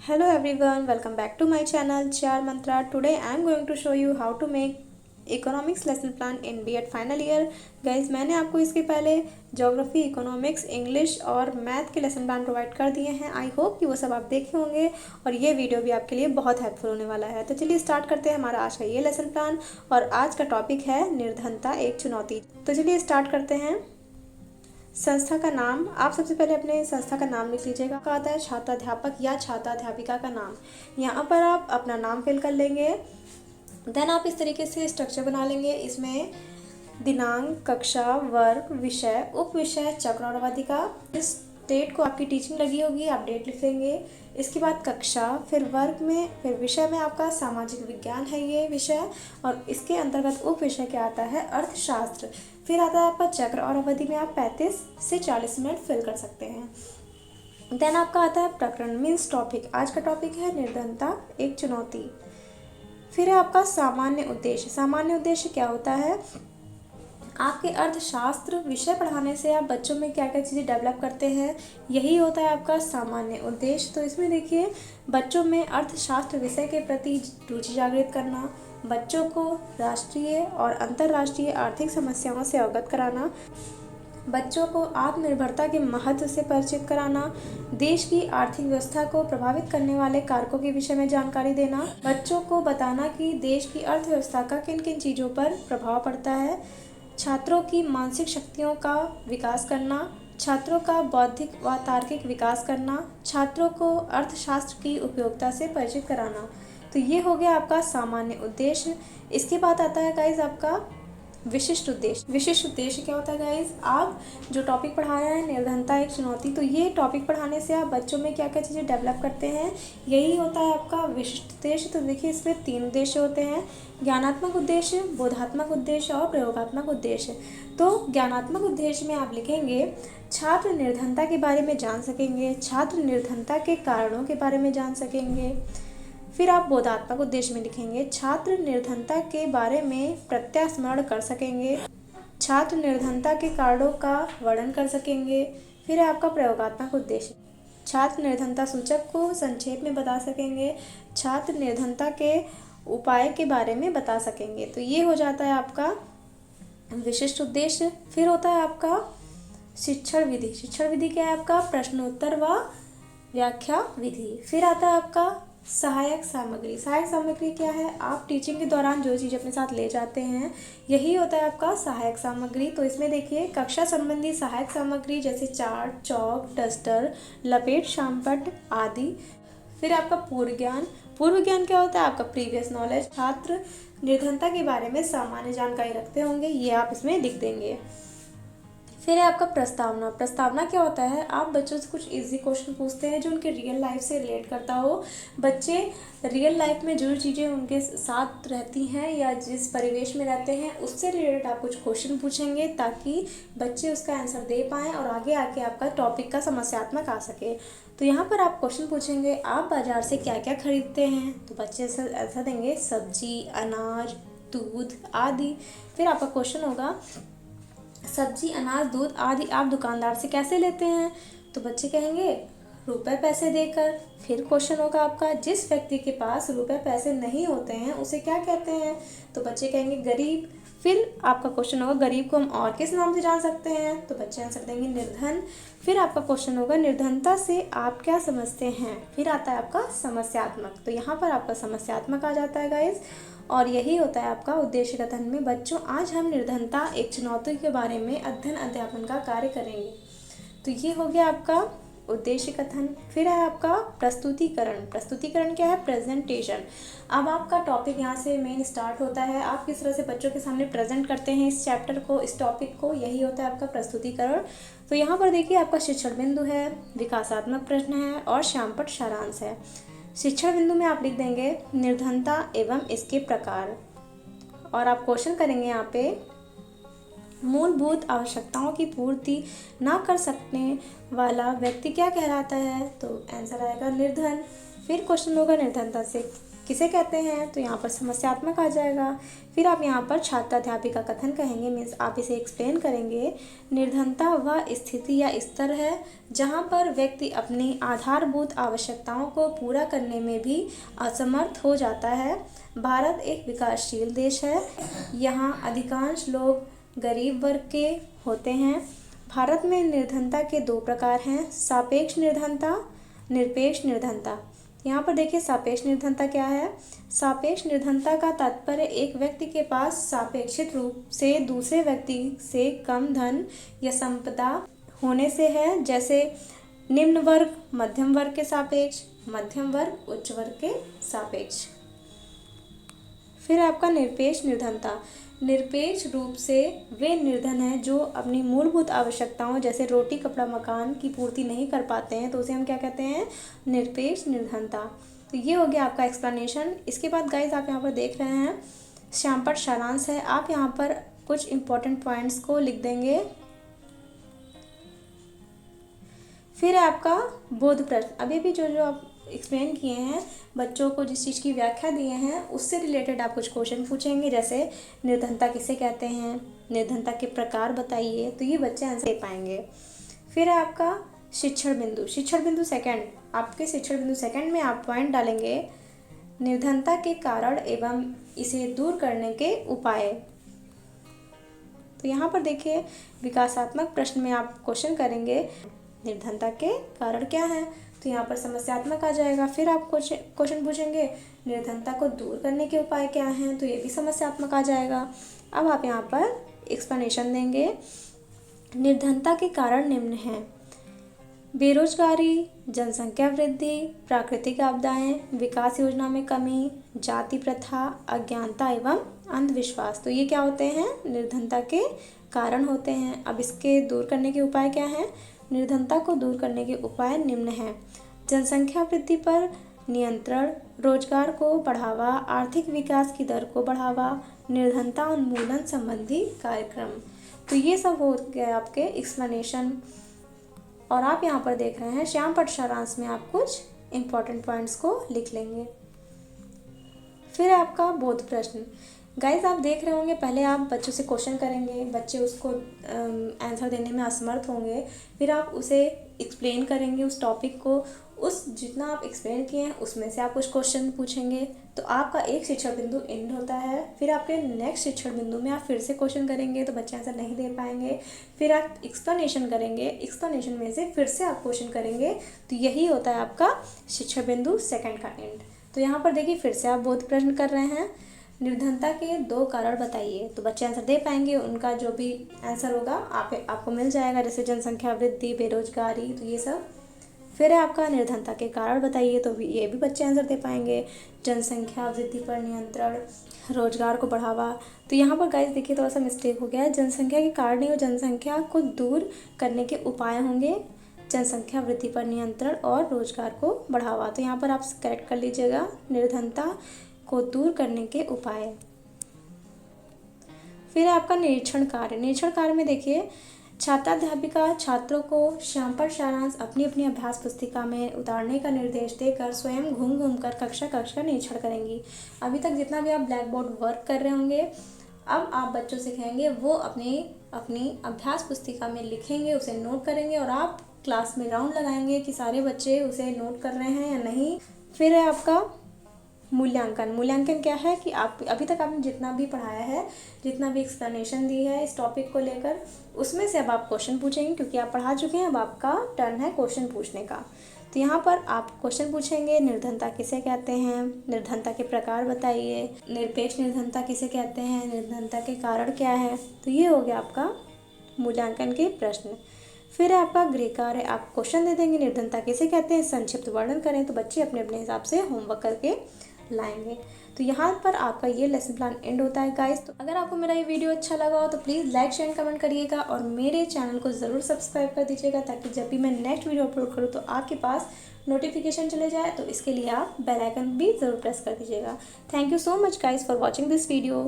Hello everyone, welcome back to my channel Char Mantra. Today I am going to show you how to make economics lesson plan in BEd final year. Guys मैंने आपको इसके पहले geography, economics, English और math के lesson plan provide कर दिए हैं। I hope कि वो सब आप देखे होंगे और ये वीडियो भी आपके लिए बहुत हेल्पफुल होने वाला है। तो चलिए स्टार्ट करते हैं हमारा आज का ये लेसन प्लान। और आज का टॉपिक है निर्धनता एक चुनौती। तो चलिए स्टार्ट करते हैं। संस्था का नाम, आप सबसे पहले अपने संस्था का नाम लिख लीजिएगा। का आता है छात्राध्यापक या छात्राध्यापिका का नाम। यहाँ पर आप अपना नाम फिल कर लेंगे। देन आप इस तरीके से स्ट्रक्चर बना लेंगे। इसमें दिनांक, कक्षा, वर्ग, विषय, उप विषय, चक्र और अवधिका। इस डेट को आपकी टीचिंग लगी होगी, आप डेट लिख लेंगे। इसके बाद कक्षा, फिर वर्ग में, फिर विषय में आपका सामाजिक विज्ञान है ये विषय, और इसके अंतर्गत उप विषय क्या आता है, अर्थशास्त्र। फिर आता है आपका चक्र और अवधि में आप 35 से 40 मिनट फिल कर सकते हैं। देन आपका आता है प्रकरण मीन्स टॉपिक। आज का टॉपिक है निर्धनता एक चुनौती। फिर है आपका सामान्य उद्देश्य। सामान्य उद्देश्य क्या होता है, आपके अर्थशास्त्र विषय पढ़ाने से आप बच्चों में क्या क्या चीज़ें डेवलप करते हैं, यही होता है आपका सामान्य उद्देश्य। तो इसमें देखिए, बच्चों में अर्थशास्त्र विषय के प्रति रुचि जागृत करना, बच्चों को राष्ट्रीय और अंतर्राष्ट्रीय आर्थिक समस्याओं से अवगत कराना, बच्चों को आत्मनिर्भरता के महत्व से परिचित कराना, देश की आर्थिक व्यवस्था को प्रभावित करने वाले कारकों के विषय में जानकारी देना, बच्चों को बताना कि देश की अर्थव्यवस्था का किन किन चीज़ों पर प्रभाव पड़ता है, छात्रों की मानसिक शक्तियों का विकास करना, छात्रों का बौद्धिक व तार्किक विकास करना, छात्रों को अर्थशास्त्र की उपयोगिता से परिचित कराना। तो ये हो गया आपका सामान्य उद्देश्य। इसके बाद आता है गाइज आपका विशिष्ट उद्देश्य। विशिष्ट उद्देश्य क्या होता है गाइज, आप जो टॉपिक पढ़ा रहे हैं निर्धनता एक चुनौती, तो ये टॉपिक पढ़ाने से आप बच्चों में क्या क्या चीज़ें डेवलप करते हैं, यही होता है आपका विशिष्ट उद्देश्य। तो देखिए, इसमें 3 उद्देश्य होते हैं, ज्ञानात्मक उद्देश्य, बोधात्मक उद्देश्य और प्रयोगात्मक उद्देश्य। तो ज्ञानात्मक उद्देश्य में आप लिखेंगे छात्र निर्धनता के बारे में जान सकेंगे, छात्र निर्धनता के कारणों के बारे में जान सकेंगे। फिर आप बोधात्मक उद्देश्य में लिखेंगे छात्र निर्धनता के बारे में प्रत्यास्मरण कर सकेंगे, छात्र निर्धनता के कारणों का वर्णन कर सकेंगे। फिर है आपका प्रयोगात्मक उद्देश्य, छात्र निर्धनता सूचक को संक्षेप में बता सकेंगे, छात्र निर्धनता के उपाय के बारे में बता सकेंगे। तो ये हो जाता है आपका विशिष्ट उद्देश्य। फिर होता है आपका शिक्षण विधि। शिक्षण विधि क्या है आपका, प्रश्नोत्तर व व्याख्या विधि। फिर आता है आपका सहायक सामग्री। सहायक सामग्री क्या है, आप टीचिंग के दौरान जो चीज़ अपने साथ ले जाते हैं, यही होता है आपका सहायक सामग्री। तो इसमें देखिए, कक्षा संबंधी सहायक सामग्री जैसे चार्ट, चौक, डस्टर, लपेट, शामपट आदि। फिर आपका पूर्व ज्ञान। पूर्व ज्ञान क्या होता है, आपका प्रीवियस नॉलेज। छात्र निर्धनता के बारे में सामान्य जानकारी रखते होंगे, ये आप इसमें लिख देंगे। फिर है आपका प्रस्तावना। प्रस्तावना क्या होता है, आप बच्चों से कुछ इजी क्वेश्चन पूछते हैं जो उनके रियल लाइफ से रिलेट करता हो। बच्चे रियल लाइफ में जो चीज़ें उनके साथ रहती हैं या जिस परिवेश में रहते हैं उससे रिलेटेड आप कुछ क्वेश्चन पूछेंगे, ताकि बच्चे उसका आंसर दे पाएँ और आगे आके आपका टॉपिक का समस्यात्मक आ सके। तो यहाँ पर आप क्वेश्चन पूछेंगे, आप बाज़ार से क्या क्या खरीदते हैं, तो बच्चे ऐसा देंगे सब्जी, अनाज, दूध आदि। फिर आपका क्वेश्चन होगा, सब्जी, अनाज, दूध आदि आप दुकानदार से कैसे लेते हैं, तो बच्चे कहेंगे रुपए पैसे देकर। फिर क्वेश्चन होगा आपका, जिस व्यक्ति के पास रुपए पैसे नहीं होते हैं उसे क्या कहते हैं, तो बच्चे कहेंगे गरीब। फिर आपका क्वेश्चन होगा, गरीब को हम और किस नाम से जान सकते हैं, तो बच्चे आंसर देंगे निर्धन। फिर आपका क्वेश्चन होगा, निर्धनता से आप क्या समझते हैं। फिर आता है आपका समस्यात्मक। तो यहाँ पर आपका समस्यात्मक आ जाता है गाइज, और यही होता है आपका उद्देश्य कथन में। बच्चों, आज हम निर्धनता एक चुनौती के बारे में अध्ययन अध्यापन का कार्य करेंगे। तो ये हो गया आपका उद्देश्य कथन। फिर है आपका प्रस्तुतिकरण। प्रस्तुतिकरण क्या है, प्रेजेंटेशन। अब आपका टॉपिक यहाँ से मेन स्टार्ट होता है, आप किस तरह से बच्चों के सामने प्रेजेंट करते हैं इस चैप्टर को, इस टॉपिक को, यही होता है आपका प्रस्तुतिकरण। तो यहाँ पर देखिए, आपका शिक्षण बिंदु है, विकासात्मक प्रश्न है और श्यामपट सारांश है। शिक्षण बिंदु में आप लिख देंगे निर्धनता एवं इसके प्रकार, और आप क्वेश्चन करेंगे यहाँ पे, मूलभूत आवश्यकताओं की पूर्ति ना कर सकने वाला व्यक्ति क्या कहलाता है, तो आंसर आएगा निर्धन। फिर क्वेश्चन होगा, निर्धनता से किसे कहते हैं, तो यहाँ पर समस्यात्मक आ जाएगा। फिर आप यहाँ पर छात्राध्यापिका कथन कहेंगे, मीन्स आप इसे एक्सप्लेन करेंगे। निर्धनता वह स्थिति या स्तर है जहाँ पर व्यक्ति अपनी आधारभूत आवश्यकताओं को पूरा करने में भी असमर्थ हो जाता है। भारत एक विकासशील देश है, यहाँ अधिकांश लोग गरीब वर्ग के होते हैं। भारत में निर्धनता के दो प्रकार हैं, सापेक्ष निर्धनता, निरपेक्ष निर्धनता। यहाँ पर देखिए सापेक्ष निर्धनता क्या है। सापेक्ष निर्धनता का तात्पर्य एक व्यक्ति के पास सापेक्षित रूप से दूसरे व्यक्ति से कम धन या संपदा होने से है, जैसे निम्न वर्ग मध्यम वर्ग के सापेक्ष, मध्यम वर्ग उच्च वर्ग के सापेक्ष। फिर आपका निरपेक्ष निर्धनता। निरपेक्ष रूप से वे निर्धन हैं जो अपनी मूलभूत आवश्यकताओं जैसे रोटी कपड़ा मकान की पूर्ति नहीं कर पाते हैं, तो उसे हम क्या कहते हैं, निरपेक्ष निर्धनता। तो ये हो गया आपका एक्सप्लेनेशन। इसके बाद गाइस आप यहाँ पर देख रहे हैं श्यामपट्ट सारांश है। आप यहाँ पर कुछ इंपॉर्टेंट पॉइंट्स को लिख देंगे। फिर आपका बोध प्रश्न। अभी भी जो आप एक्सप्लेन किए हैं, बच्चों को जिस चीज़ की व्याख्या दिए हैं उससे रिलेटेड आप कुछ क्वेश्चन पूछेंगे, जैसे निर्धनता किसे कहते हैं, निर्धनता के प्रकार बताइए, तो ये बच्चे आंसर दे पाएंगे। फिर आपका शिक्षण बिंदु। शिक्षण बिंदु सेकंड, आपके शिक्षण बिंदु सेकंड में आप पॉइंट डालेंगे निर्धनता के कारण एवं इसे दूर करने के उपाय। तो यहाँ पर देखिए विकासात्मक प्रश्न में आप क्वेश्चन करेंगे निर्धनता के कारण क्या है, तो यहाँ पर समस्यात्मक आ जाएगा। फिर आप क्वेश्चन पूछेंगे निर्धनता को दूर करने के उपाय क्या हैं, तो ये भी समस्यात्मक आ जाएगा। अब आप यहाँ पर एक्सप्लेनेशन देंगे। निर्धनता के कारण निम्न हैं, बेरोजगारी, जनसंख्या वृद्धि, प्राकृतिक आपदाएं, विकास योजना में कमी, जाति प्रथा, अज्ञानता एवं अंधविश्वास। तो ये क्या होते हैं, निर्धनता के कारण होते हैं। अब इसके दूर करने के उपाय क्या हैं, निर्धनता को दूर करने के उपाय निम्न हैं, जनसंख्या वृद्धि पर नियंत्रण, रोजगार को बढ़ावा, आर्थिक विकास की दर को बढ़ावा, निर्धनता उन्मूलन संबंधी कार्यक्रम। तो ये सब हो गए आपके एक्सप्लेनेशन। और आप यहाँ पर देख रहे हैं श्यामपट्ट सारांश में आप कुछ इंपॉर्टेंट पॉइंट्स को लिख लेंगे। फिर आपका बोध प्रश्न। गाइस आप देख रहे होंगे पहले आप बच्चों से क्वेश्चन करेंगे, बच्चे उसको आंसर देने में असमर्थ होंगे, फिर आप उसे एक्सप्लेन करेंगे उस टॉपिक को, उस जितना आप एक्सप्लेन किए हैं उसमें से आप कुछ क्वेश्चन पूछेंगे, तो आपका एक शिक्षण बिंदु एंड होता है। फिर आपके नेक्स्ट शिक्षण बिंदु में आप फिर से क्वेश्चन करेंगे तो बच्चे आंसर नहीं दे पाएंगे, फिर आप एक्सप्लेनेशन करेंगे, एक्सप्लेनेशन में से फिर से आप क्वेश्चन करेंगे, तो यही होता है आपका शिक्षण बिंदु सेकंड का एंड। तो यहाँ पर देखिए फिर से आप बोध प्रश्न कर रहे हैं, निर्धनता के दो कारण बताइए, तो बच्चे आंसर दे पाएंगे, उनका जो भी आंसर होगा आपको मिल जाएगा, जैसे जनसंख्या वृद्धि, बेरोजगारी, तो ये सब। फिर है आपका निर्धनता के कारण बताइए, तो भी ये भी बच्चे आंसर दे पाएंगे, जनसंख्या वृद्धि पर नियंत्रण, रोजगार को बढ़ावा। तो यहाँ पर गाइस देखिए थोड़ा सा मिस्टेक हो गया है, जनसंख्या के कारण नहीं, जनसंख्या को दूर करने के उपाय होंगे, जनसंख्या वृद्धि पर नियंत्रण और रोजगार को बढ़ावा। तो यहाँ पर आप करेक्ट कर लीजिएगा, निर्धनता को दूर करने के उपाय। फिर आपका निरीक्षण कार्य। निरीक्षण कार्य में देखिए छात्राध्यापिका छात्रों को श्यामपट्ट सारांश अपनी अपनी अभ्यास पुस्तिका में उतारने का निर्देश देकर स्वयं घूम घूम कर कक्षा का निरीक्षण करेंगी। अभी तक जितना भी आप ब्लैक बोर्ड वर्क कर रहे होंगे, अब आप बच्चों से कहेंगे वो अपनी अभ्यास पुस्तिका में लिखेंगे, उसे नोट करेंगे और आप क्लास में राउंड लगाएंगे कि सारे बच्चे उसे नोट कर रहे हैं या नहीं। फिर है आपका मूल्यांकन। मूल्यांकन क्या है कि आप अभी तक आपने जितना भी पढ़ाया है, जितना भी एक्सप्लेनेशन दी है इस टॉपिक को लेकर, उसमें से अब आप क्वेश्चन पूछेंगे, क्योंकि आप पढ़ा चुके हैं, अब आपका टर्न है क्वेश्चन पूछने का। तो यहाँ पर आप क्वेश्चन पूछेंगे, निर्धनता किसे कहते हैं, निर्धनता के प्रकार बताइए, निरपेक्ष निर्धनता किसे कहते हैं, निर्धनता के कारण क्या है। तो ये हो गया आपका मूल्यांकन के प्रश्न। फिर है आपका गृह कार्य। आप क्वेश्चन दे देंगे, निर्धनता किसे कहते हैं, संक्षिप्त वर्णन करें, तो बच्चे अपने अपने हिसाब से होमवर्क करके लाएंगे। तो यहाँ पर आपका ये लेसन प्लान एंड होता है गाइस। तो अगर आपको मेरा ये वीडियो अच्छा लगा हो तो प्लीज़ लाइक शेयर कमेंट करिएगा और मेरे चैनल को ज़रूर सब्सक्राइब कर दीजिएगा, ताकि जब भी मैं नेक्स्ट वीडियो अपलोड करूँ तो आपके पास नोटिफिकेशन चले जाए। तो इसके लिए आप बेल आइकन भी ज़रूर प्रेस कर दीजिएगा। Thank you so much guys for watching this video.